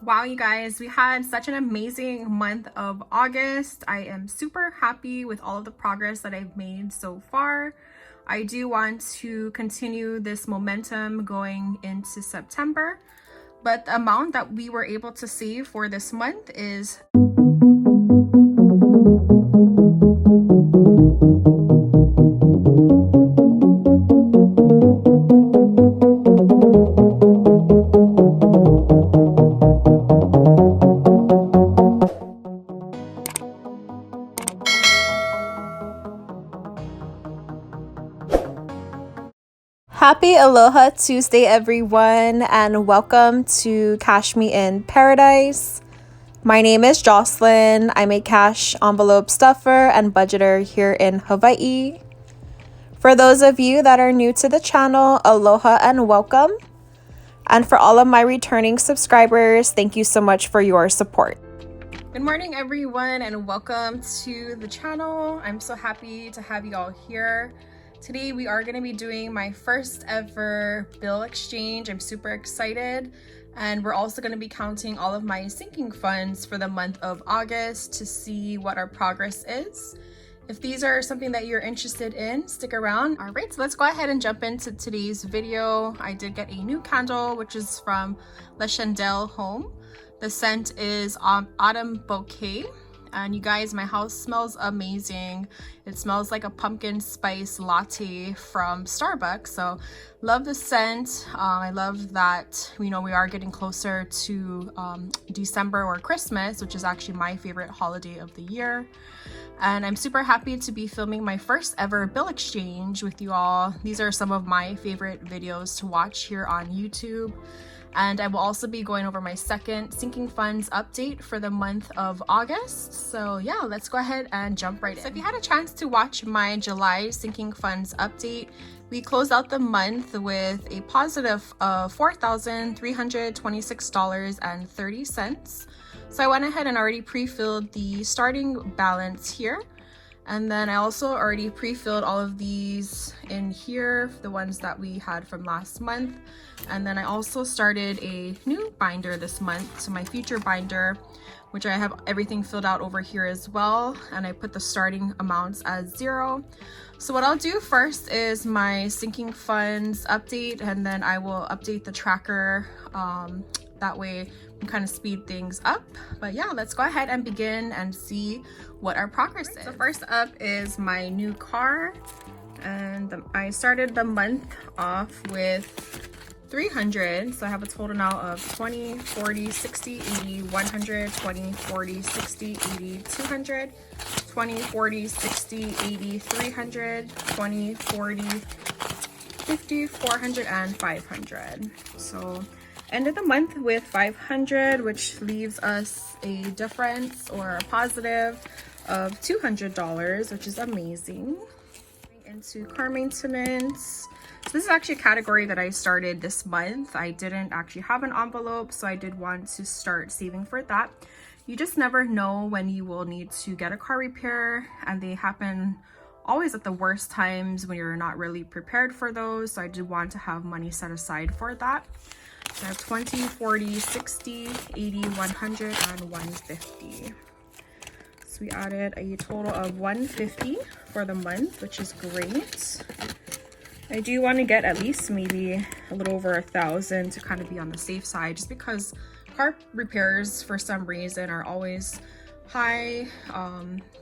Wow, you guys, we had such an amazing month of August. I am super happy with all of the progress that I've made so far. I do want to continue this momentum going into September, but the amount that we were able to save for this month is Happy Aloha Tuesday, everyone, and welcome to Cash Me in Paradise. My name is Jocelyn. I'm a cash envelope stuffer and budgeter here in Hawaii. For those of you that are new to the channel, aloha and welcome. And for all of my returning subscribers, thank you so much for your support. Good morning, everyone, and welcome to the channel. I'm so happy to have you all here. Today we are going to be doing my first ever bill exchange. I'm super excited, and we're also going to be counting all of my sinking funds for the month of August to see what our progress is. If these are something that you're interested in, stick around. All right, so let's go ahead and jump into today's video. I did get a new candle, which is from Le Chandelle Home. The scent is Autumn Bouquet. And you guys, my house smells amazing. It smells like a pumpkin spice latte from Starbucks. So love the scent. I love that, you know, we are getting closer to December or Christmas, which is actually my favorite holiday of the year. And I'm super happy to be filming my first ever bill exchange with you all. These are some of my favorite videos to watch here on YouTube. And I will also be going over my second sinking funds update for the month of August. So yeah, let's go ahead and jump right in. So if you had a chance to watch my July sinking funds update, we closed out the month with a positive of $4,326.30. So I went ahead and already pre-filled the starting balance here. And then I also already pre-filled all of these in here, the ones that we had from last month. And then I also started a new binder this month, so my future binder, which I have everything filled out over here as well. And I put the starting amounts as 0. So what I'll do first is my sinking funds update, and then I will update the tracker. That way we can kind of speed things up. But yeah, let's go ahead and begin and see what our progress is. So first up is my new car, and I started the month off with 300. So I have a total now of 20, 40, 60, 80, 100, 20, 40, 60, 80, 200, 20, 40, 60, 80, 300, 20, 40, 50, 400, and 500. So ended the month with 500, which leaves us a difference or a positive of $200, which is amazing. Into car maintenance. So this is actually a category that I started this month. I didn't actually have an envelope, so I did want to start saving for that. You just never know when you will need to get a car repair, and they happen always at the worst times when you're not really prepared for those. So I did want to have money set aside for that. So I have 20, 40, 60, 80, 100, and 150. So we added a total of 150 for the month, which is great. I do want to get at least maybe a little over 1,000 to kind of be on the safe side, just because car repairs for some reason are always high.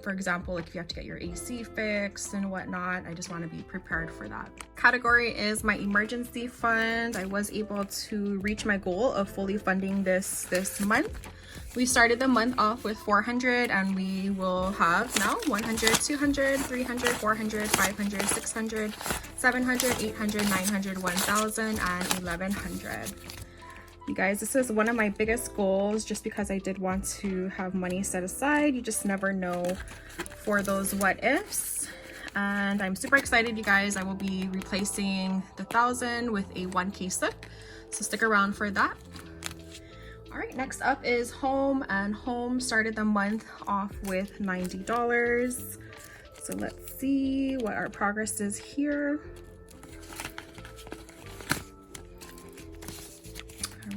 For example, like if you have to get your AC fixed and whatnot, I just want to be prepared for that. Category is my emergency fund. I was able to reach my goal of fully funding this month. We started the month off with 400, and we will have now 100, 200, 300, 400, 500, 600, 700, 800, 900, 1,000, and 1,100. You guys, this is one of my biggest goals, just because I did want to have money set aside. You just never know for those what ifs. And I'm super excited, you guys. I will be replacing the 1,000 with a 1K slip, so stick around for that. All right, next up is home, and home started the month off with $90. So let's see what our progress is here.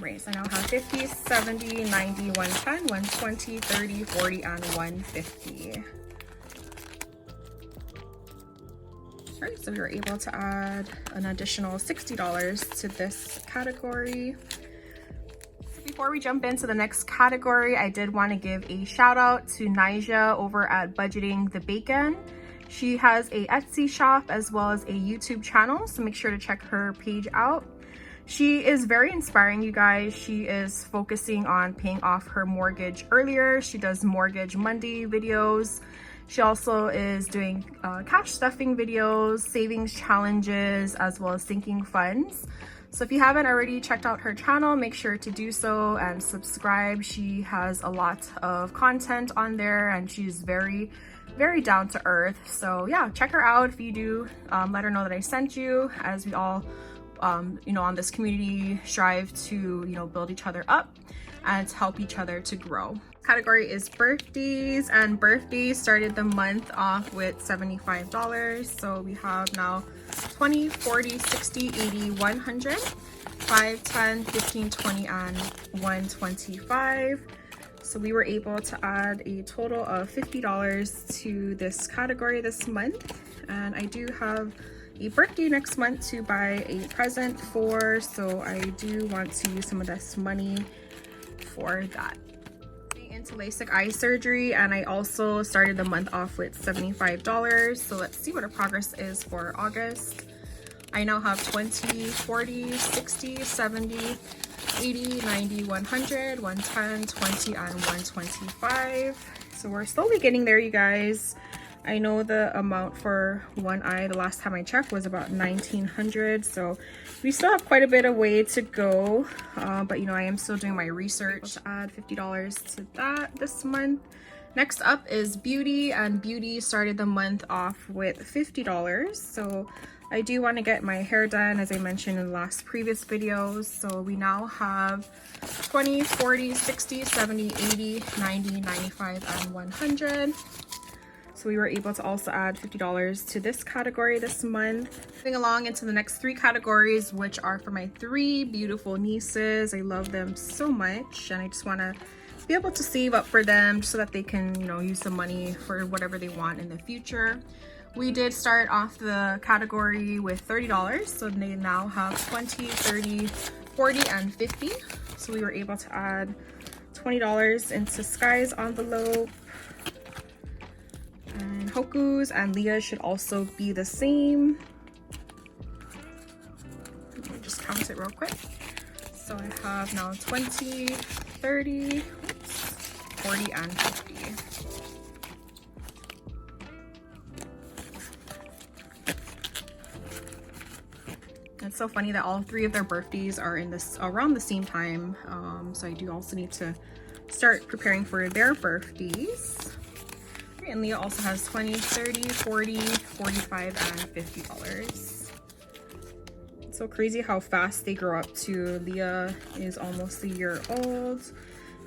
Right, so I now have 50, 70, 90, 110, 120, 30, 40, and 150. All right, so we were able to add an additional $60 to this category. So before we jump into the next category, I did want to give a shout out to Nija over at Budgeting the Bacon. She has a Etsy shop as well as a YouTube channel, so make sure to check her page out. She is very inspiring, you guys. She is focusing on paying off her mortgage earlier. She does Mortgage Monday videos. She also is doing cash stuffing videos, savings challenges, as well as sinking funds. So if you haven't already checked out her channel, make sure to do so and subscribe. She has a lot of content on there and she's very down to earth. So yeah, check her out. If you do, let her know that I sent you, as we all you know, on this community strive to, you know, build each other up and to help each other to grow. Category is birthdays, and birthdays started the month off with $75. So we have now 20, 40, 60, 80, 100, 5, 10, 15, 20, and 125. So we were able to add a total of $50 to this category this month. And I do have a birthday next month to buy a present for, so I do want to use some of this money for that. Into LASIK eye surgery, and I also started the month off with $75. So let's see what our progress is for August. I now have 20, 40, 60, 70, 80, 90, 100, 110, 20, and 125. So we're slowly getting there, you guys. I know the amount for one eye, the last time I checked, was about $1,900. So we still have quite a bit of way to go. But you know, I am still doing my research to add $50 to that this month. Next up is beauty, and beauty started the month off with $50. So I do want to get my hair done, as I mentioned in the last previous videos. So we now have 20, 40, 60, 70, 80, 90, 95, and 100. So we were able to also add $50 to this category this month. Moving along into the next three categories, which are for my three beautiful nieces. I love them so much, and I just want to be able to save up for them so that they can, you know, use the money for whatever they want in the future. We did start off the category with $30, so they now have 20, 30, 40, and 50. So we were able to add $20 into Sky's envelope. And Hoku's and Leah should also be the same. Let me just count it real quick. So I have now 20, 30, 40, and 50. It's so funny that all three of their birthdays are in this around the same time. So I do also need to start preparing for their birthdays. And Leah also has 20, 30, 40, 45, and $50. It's so crazy how fast they grow up too. Leah is almost a year old,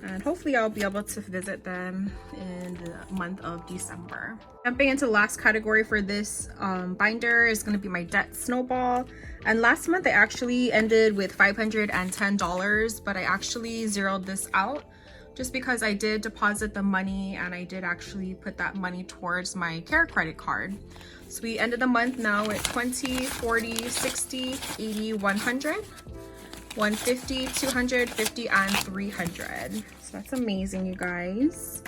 and hopefully I'll be able to visit them in the month of December. Jumping into the last category for this binder is going to be my debt snowball. And last month I actually ended with $510, but I actually zeroed this out just because I did deposit the money and I did actually put that money towards my care credit card. So we ended the month now at 20, 40, 60, 80, 100, 150, 250, and 300. So that's amazing, you guys.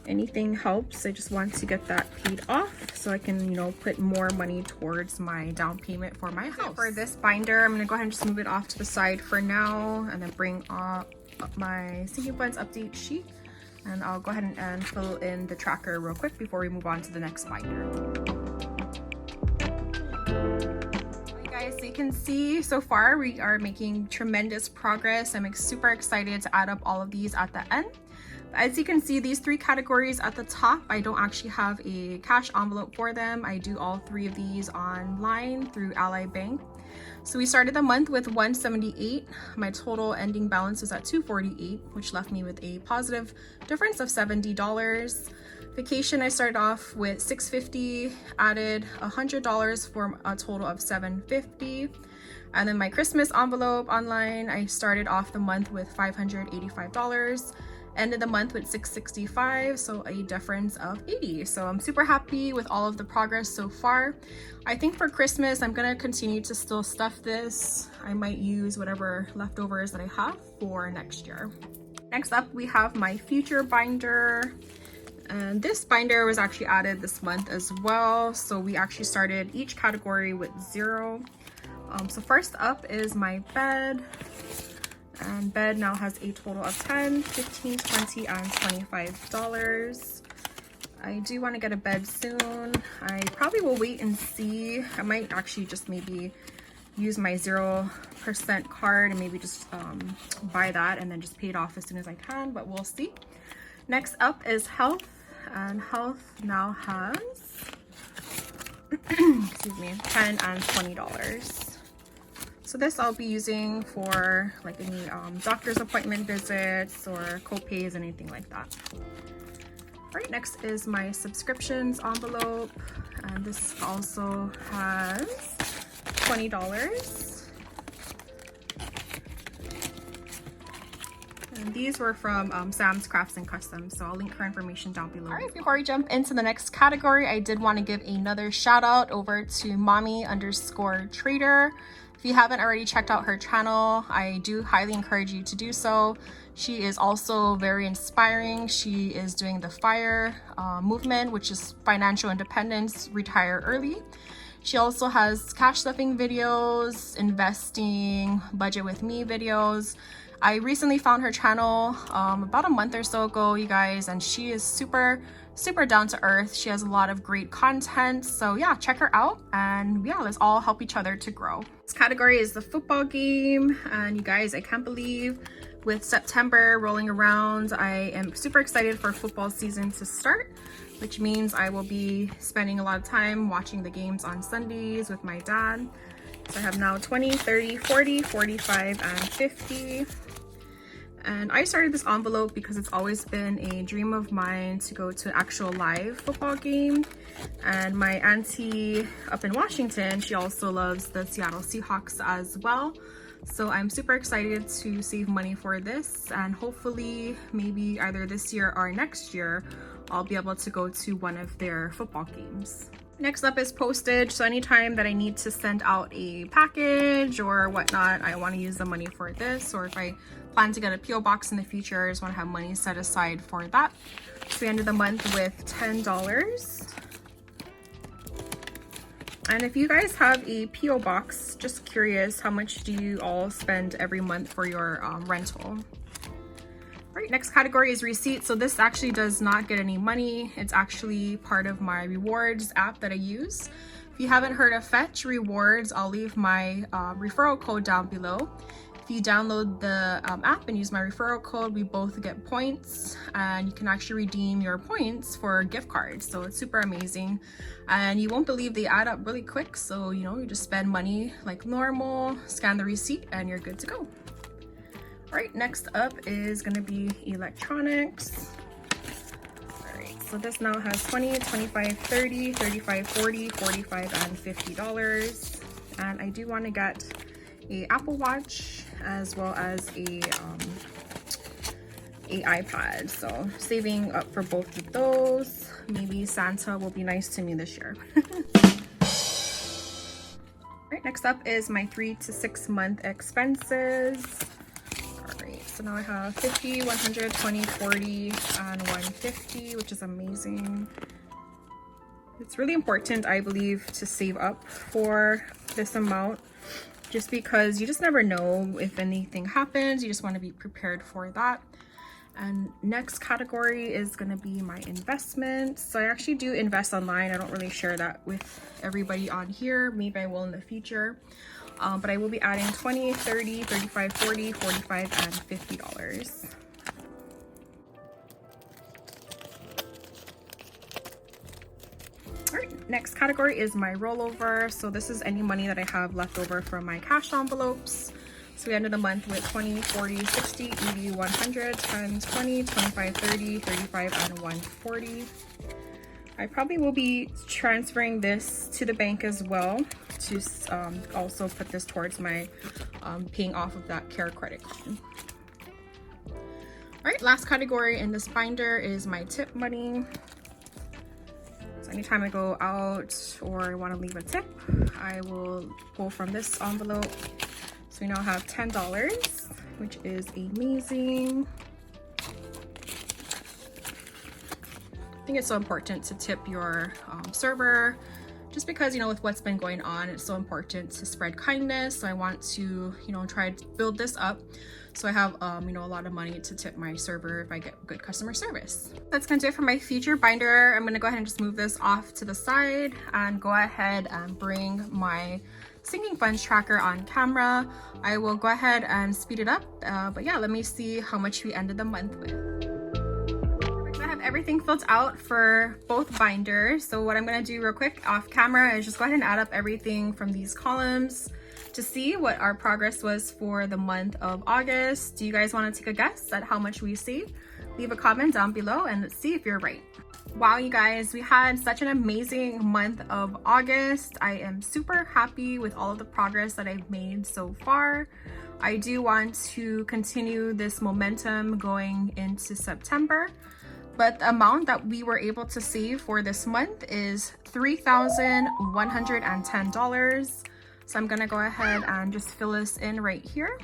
Anything helps. I just want to get that paid off so I can, you know, put more money towards my down payment for my house. For this binder, I'm gonna go ahead and just move it off to the side for now, and then bring up my sinking funds update sheet, and I'll go ahead and fill in the tracker real quick before we move on to the next binder. Hey guys, so you can see so far we are making tremendous progress. I'm super excited to add up all of these at the end. As you can see, these three categories at the top, I don't actually have a cash envelope for them. I do all three of these online through Ally Bank. So we started the month with $178. My total ending balance was at $248, which left me with a positive difference of $70. Vacation, I started off with $650, added $100 for a total of $750. And then my Christmas envelope online, I started off the month with $585, ended the month with $665, so a difference of $80. So I'm super happy with all of the progress so far. I think for Christmas, I'm gonna continue to still stuff this. I might use whatever leftovers that I have for next year. Next up, we have my future binder. And this binder was actually added this month as well. So we actually started each category with 0. So first up is my bed. And bed now has a total of $10, $15, $20, and $25. I do want to get a bed soon. I probably will wait and see. I might actually just maybe use my 0% card and maybe just buy that and then just pay it off as soon as I can, but we'll see. Next up is health, and health now has excuse me, $10 and $20. So this I'll be using for like any doctor's appointment visits or co-pays, anything like that. All right, next is my subscriptions envelope, and this also has $20. And these were from Sam's Crafts and Customs, so I'll link her information down below. All right, before we jump into the next category, I did want to give another shout out over to mommy_trader. If you haven't already checked out her channel, I do highly encourage you to do so. She is also very inspiring. She is doing the FIRE movement, which is financial independence, retire early. She also has cash stuffing videos, investing, budget with me videos. I recently found her channel about a month or so ago, you guys, and she is super down to earth. She has a lot of great content, so yeah, check her out, and yeah, let's all help each other to grow. This category is the football game, and you guys, I can't believe with September rolling around, I am super excited for football season to start, which means I will be spending a lot of time watching the games on Sundays with my dad. So I have now 20, 30, 40, 45, and 50. And I started this envelope because it's always been a dream of mine to go to an actual live football game. And my auntie up in Washington, she also loves the Seattle Seahawks as well. So I'm super excited to save money for this, and hopefully maybe either this year or next year, I'll be able to go to one of their football games. Next up is postage. So anytime that I need to send out a package or whatnot, I want to use the money for this, or if I plan to get a PO box in the future, I just want to have money set aside for that. So we ended the month with $10. And if you guys have a PO box, just curious, how much do you all spend every month for your rental? All right, next category is receipts. So this actually does not get any money. It's actually part of my rewards app that I use. If you haven't heard of Fetch Rewards, I'll leave my referral code down below. If you download the app and use my referral code, we both get points, and you can actually redeem your points for gift cards. So it's super amazing, and you won't believe they add up really quick. So, you know, you just spend money like normal, scan the receipt, and you're good to go. All right, next up is gonna be electronics. All right, so this now has 20, 25, 30, 35, 40, 45, and $50. And I do wanna get a Apple Watch as well as a iPad. So saving up for both of those. Maybe Santa will be nice to me this year. All right, next up is my 3 to 6 month expenses. So now I have 50, 100, 20, 40, and 150, which is amazing. It's really important, I believe, to save up for this amount, just because you just never know if anything happens. You just want to be prepared for that. And next category is going to be my investments. So I actually do invest online. I don't really share that with everybody on here. Maybe I will in the future. But I will be adding 20, 30, 35, 40, 45, and $50. All right, next category is my rollover. So this is any money that I have left over from my cash envelopes. So we ended the month with 20, 40, 60, 80, 100, 10, 20, 25, 30, 35, and 140. I probably will be transferring this to the bank as well. to also put this towards my paying off of that care credit card. All right, last category in this binder is my tip money. So anytime I go out or I want to leave a tip, I will pull from this envelope. So we now have $10, which is amazing. I think it's so important to tip your server, just because, you know, with what's been going on, it's so important to spread kindness. So I want to, you know, try to build this up so I have, you know, a lot of money to tip my server if I get good customer service. That's gonna do it for my feature binder. I'm gonna go ahead and just move this off to the side and go ahead and bring my sinking funds tracker on camera. I will go ahead and speed it up, but yeah, let me see how much we ended the month with. I have everything filled out for both binders. So what I'm gonna do real quick off camera is just go ahead and add up everything from these columns to see what our progress was for the month of August. Do you guys want to take a guess at how much we saved? Leave a comment down below and let's see if you're right. Wow, you guys, we had such an amazing month of August. I am super happy with all of the progress that I've made so far. I do want to continue this momentum going into September, but the amount that we were able to save for this month is $3,110. So I'm gonna go ahead and just fill this in right here.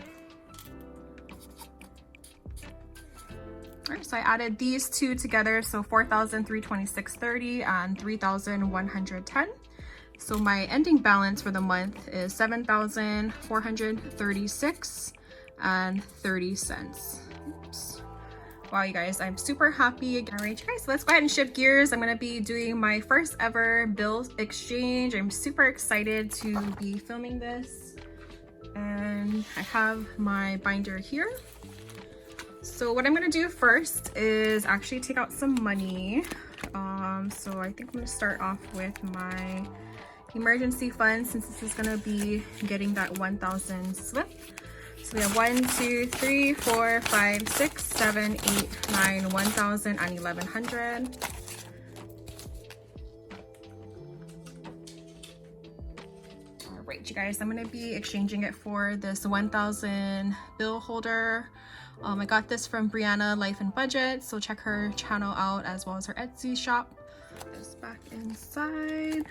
All right, so I added these two together, so $4,326.30 and $3,110. So my ending balance for the month is $7,436.30. Oops. Wow, you guys, I'm super happy. All right, you guys, so let's go ahead and shift gears. I'm gonna be doing my first ever bill exchange. I'm super excited to be filming this. And I have my binder here. So what I'm gonna do first is actually take out some money. So I think I'm gonna start off with my emergency fund, since this is gonna be getting that 1,000 slip. So we have 1, 2, 3, 4, 5, 6, 7, 8, 9, 1,000 and 1,100. All right, you guys, I'm gonna be exchanging it for this 1,000 bill holder. I got this from Brianna Life and Budget, so check her channel out as well as her Etsy shop. Put this back inside.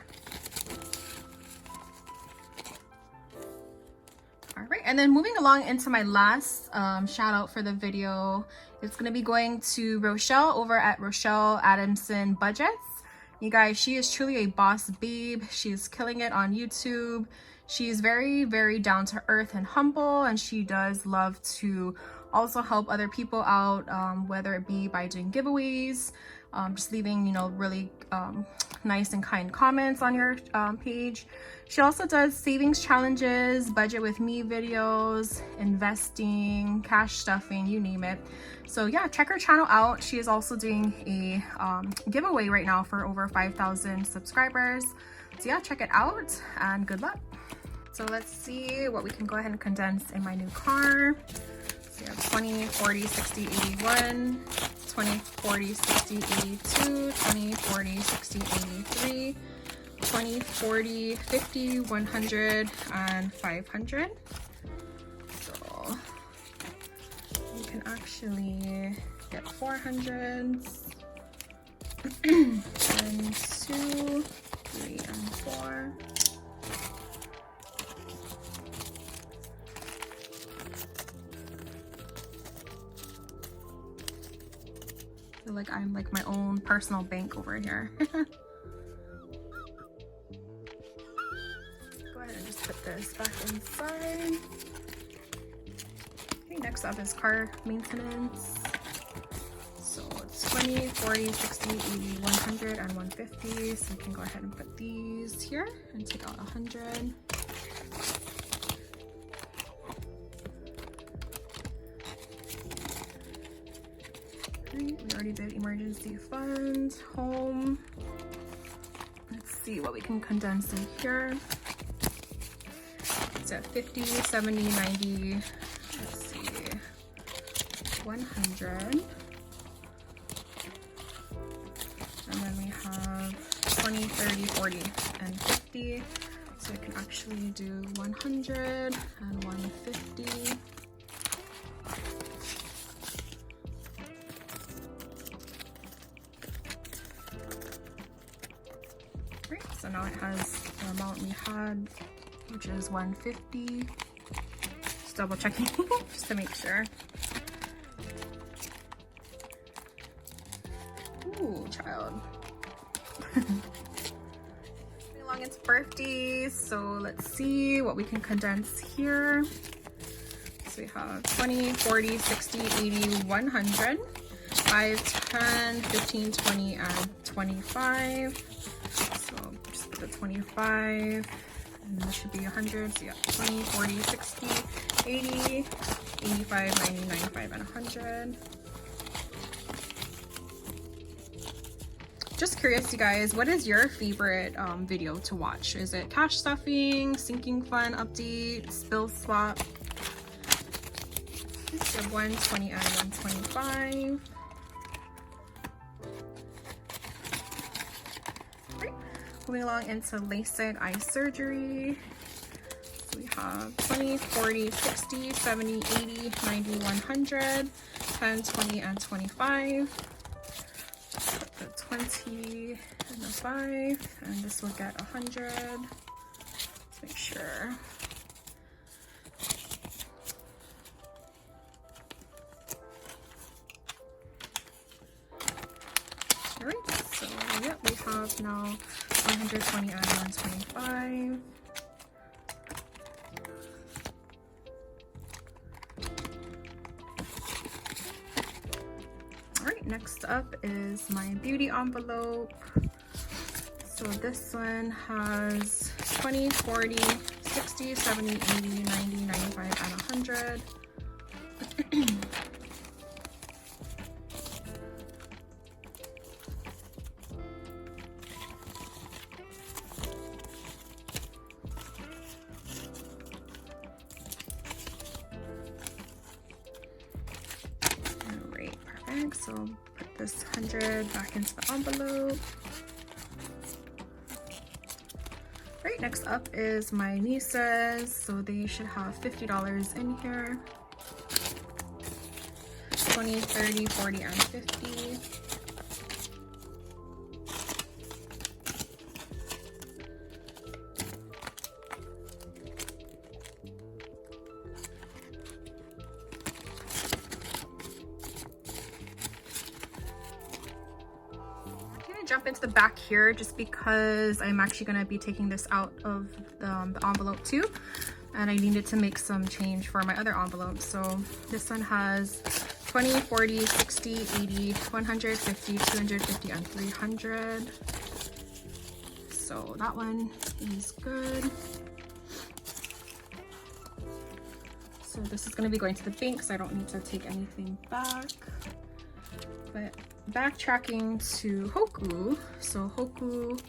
All right, and then moving along into my last shout out for the video, it's gonna be going to Rochelle over at Rochelle Adamson Budgets. You guys, she is truly a boss babe. She's killing it on YouTube. She's very, very down to earth and humble, and she does love to also help other people out, whether it be by doing giveaways, just leaving, you know, really nice and kind comments on your page. She also does savings challenges, budget with me videos, investing, cash stuffing, you name it. So yeah, check her channel out. She is also doing a giveaway right now for over 5,000 subscribers. So yeah, check it out and good luck. So let's see what we can go ahead and condense in my new car. So we have 20, 40, 60, 81, 20, 40, 60, 82, 20, 40, 60, 83, 20, 40, 50, 100, and 500. So you can actually get 400s, and 2, 3, and 4. I feel like I'm like my own personal bank over here. Go ahead and just put this back inside. Okay, next up is car maintenance. So it's 20, 40, 60, 80, 100, and 150. So we can go ahead and put these here and take out 100. We already did emergency fund, home. Let's see what we can condense in here. It's at 50, 70, 90, let's see, 100. And then we have 20, 30, 40, and 50. So So I can actually do 100 and 150. Right, so now it has the amount we had, which is 150. Just double checking just to make sure. Ooh, child. Along its birthdays, so let's see what we can condense here. So we have 20, 40, 60, 80, 100, 5, 10, 15, 20, and 25. So just put the 25, and this should be 100. So yeah, 20, 40, 60, 80, 85, 90, 95, and 100. Just curious, you guys, what is your favorite video to watch? Is it cash stuffing, sinking fun update, spill swap? So 120 and 125. Right. Moving along into LASIK eye surgery. So we have 20, 40, 60, 70, 80, 90, 100, 10, 20, and 25. Put the 20 and the 5, and this will get 100. Let's make sure. Alright, so yeah, we have now 120 and 125. Alright, next up is my beauty envelope. So this one has 20, 40, 60, 70, 80, 90, 95, and 100. So put this 100 back into the envelope. Right, next up is my nieces. So they should have $50 in here. 20, 30, 40, and 50. Jump into the back here just because I'm actually going to be taking this out of the envelope too, and I needed to make some change for my other envelope. So this one has 20, 40, 60, 80, 150, 250, and 300. So that one is good. So this is going to be going to the bank, so I don't need to take anything back. But backtracking to Hoku, so Hoku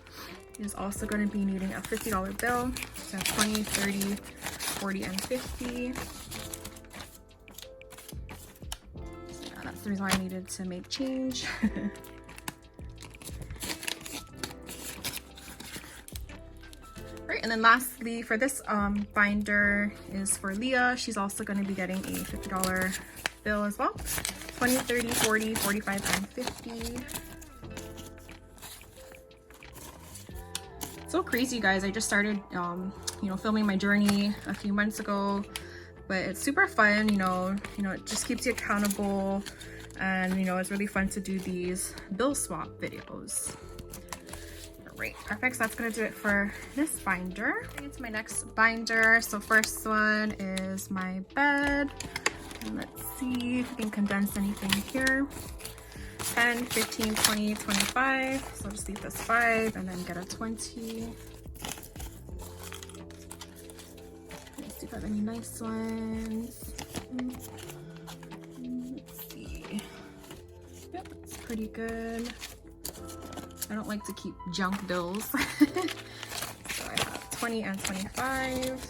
is also going to be needing a $50 bill. So 20, 30, 40, and 50. So yeah, that's the reason why I needed to make change. Right, and then lastly for this binder is for Leah. She's also going to be getting a $50 bill as well. 20, 30, 40, 45, and 50. So crazy, you guys. I just started, you know, filming my journey a few months ago, but it's super fun, you know, it just keeps you accountable, and, you know, it's really fun to do these bill swap videos. Alright, perfect. So that's gonna do it for this binder. It's my next binder. So first one is my bed. And let's see if we can condense anything here. 10, 15, 20, 25. So I'll just leave this 5 and then get a 20. Let's see if I have any nice ones. Let's see. Yep, it's pretty good. I don't like to keep junk bills. So I have 20 and 25.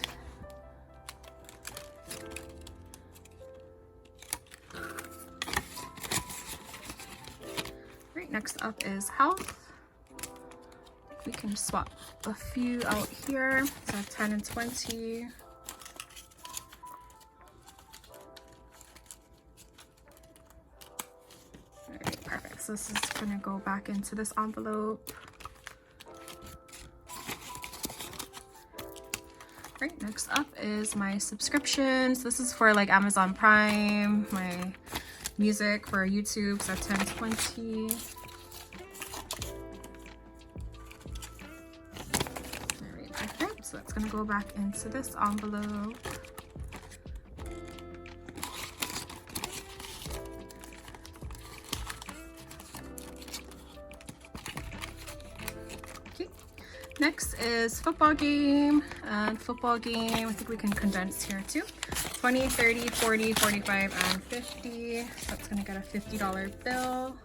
Next up is health. We can swap a few out here. So 10 and 20. Alright, perfect. So this is gonna go back into this envelope. Right, next up is my subscriptions. This is for like Amazon Prime, my music for YouTube, so 10, 20. Alright, perfect. So that's gonna go back into this envelope. Next is football game, and football game, I think we can condense here too. 20, 30, 40, 45, and 50. So that's gonna get a $50 bill.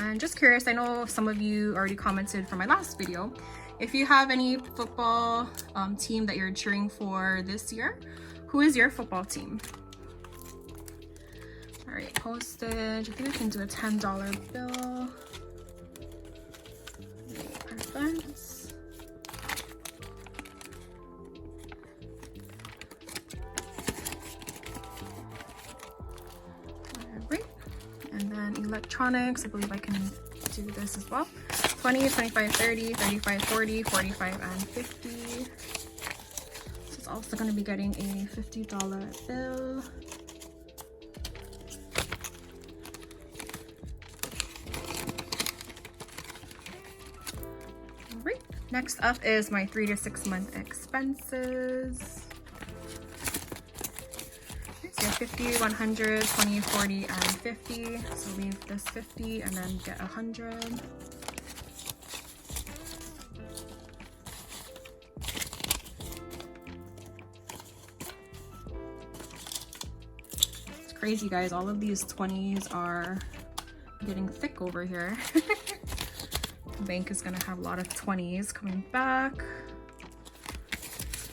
And just curious, I know some of you already commented from my last video. If you have any football team that you're cheering for this year, who is your football team? All right, postage. I think I can do a $10 bill. Perfect. All right, and then electronics. I believe I can do this as well. 20, 25, 30, 35, 40, 45, and 50. Also going to be getting a $50 bill. All right, next up is my 3 to 6 month expenses. So 50, 100, 20, 40, and 50. So leave this 50 and then get 100. Crazy, guys, all of these 20s are getting thick over here. The bank is gonna have a lot of 20s coming back.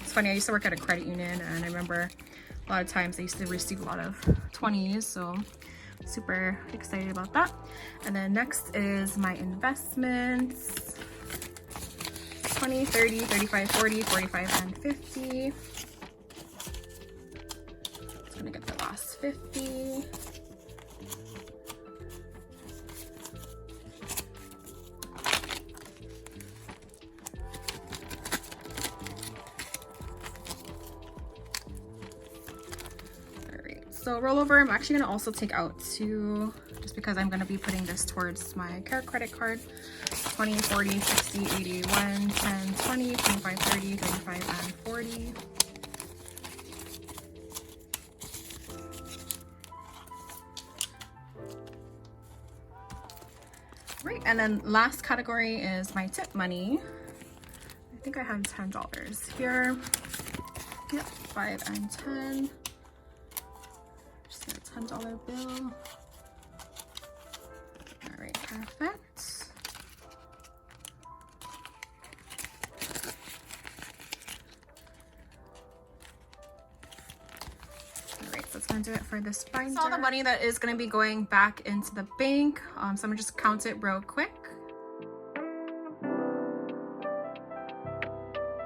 It's funny, I used to work at a credit union, and I remember a lot of times I used to receive a lot of 20s, so super excited about that. And then next is my investments. 20, 30, 35, 40, 45, and 50. Gonna get the last 50. Alright, so rollover, I'm actually gonna also take out two, just because I'm gonna be putting this towards my care credit card. 20, 40, 60, 80, 1, 10, 20, 25, 30, 35, and 40. Right, and then last category is my tip money. I think I have $10 here. Yep, 5 and 10. Just get a $10 bill. All right, perfect. So it's going to do it for this binder. That's all the money that is going to be going back into the bank. So I'm going to just count it real quick.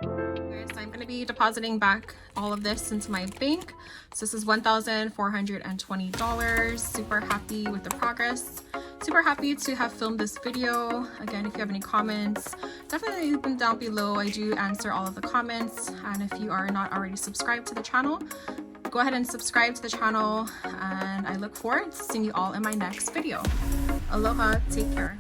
Okay, so I'm going to be depositing back all of this into my bank. So this is $1,420. Super happy with the progress. Super happy to have filmed this video. Again, if you have any comments, definitely leave them down below. I do answer all of the comments. And if you are not already subscribed to the channel, go ahead and subscribe to the channel, and I look forward to seeing you all in my next video. Aloha, take care.